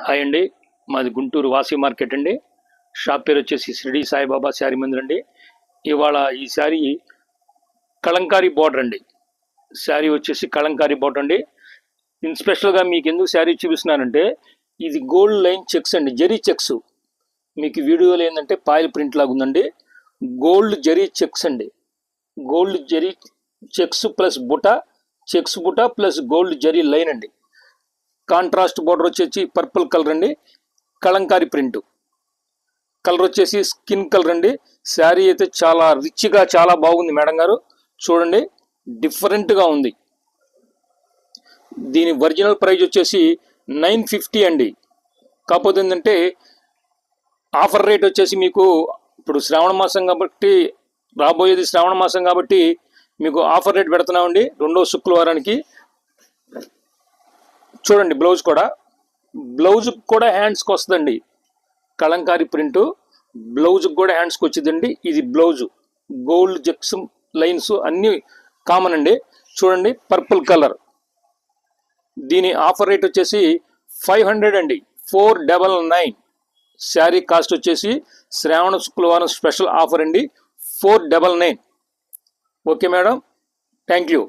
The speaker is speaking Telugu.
హాయ్ అండి, మాది గుంటూరు వాసి మార్కెట్ అండి. షాప్ పేరు వచ్చేసి షిరిడి సాయిబాబా శారీ మందిర్ అండి. ఇవాళ ఈ శారీ కలంకారీ బార్డర్ అండి. శారీ వచ్చేసి కలంకారీ బార్డర్ అండి. స్పెషల్గా మీకు ఎందుకు శారీ చూపిస్తున్నానంటే ఇది గోల్డ్ లైన్ చెక్స్ అండి, జరీ చెక్స్. మీకు వీడియోలో ఏంటంటే పాయిల్ ప్రింట్ లాగా ఉందండి. గోల్డ్ జరీ చెక్స్ అండి. Gold zari checks plus buta, checks buta plus gold zari line అండి. కాంట్రాస్ట్ బార్డర్ వచ్చేసి పర్పుల్ కలర్ అండి. కలంకారీ ప్రింట్ కలర్ వచ్చేసి స్కిన్ కలర్ అండి. శారీ అయితే చాలా రిచ్గా చాలా బాగుంది మేడం గారు. చూడండి, డిఫరెంట్గా ఉంది. దీని ఒరిజినల్ ప్రైస్ వచ్చేసి 950 అండి. కాకపోతే ఏంటంటే ఆఫర్ రేట్ వచ్చేసి మీకు ఇప్పుడు శ్రావణ మాసం కాబట్టి, రాబోయేది శ్రావణ మాసం కాబట్టి మీకు ఆఫర్ రేట్ పెడుతున్నామండి. 2వ శుక్రవారానికి. చూడండి, బ్లౌజ్ కూడా హ్యాండ్స్కి వస్తుందండి. కలంకారీ ప్రింట్ బ్లౌజ్ కూడా హ్యాండ్స్కి వచ్చిందండి. ఇది బ్లౌజ్ గోల్డ్ జెక్స్ లైన్స్ అన్ని కామన్ అండి. చూడండి, పర్పుల్ కలర్. దీని ఆఫర్ రేట్ వచ్చేసి 500 అండి, 499. శారీ కాస్ట్ వచ్చేసి శ్రావణ శుక్రవారం స్పెషల్ ఆఫర్ అండి, 499. Okay madam, thank you.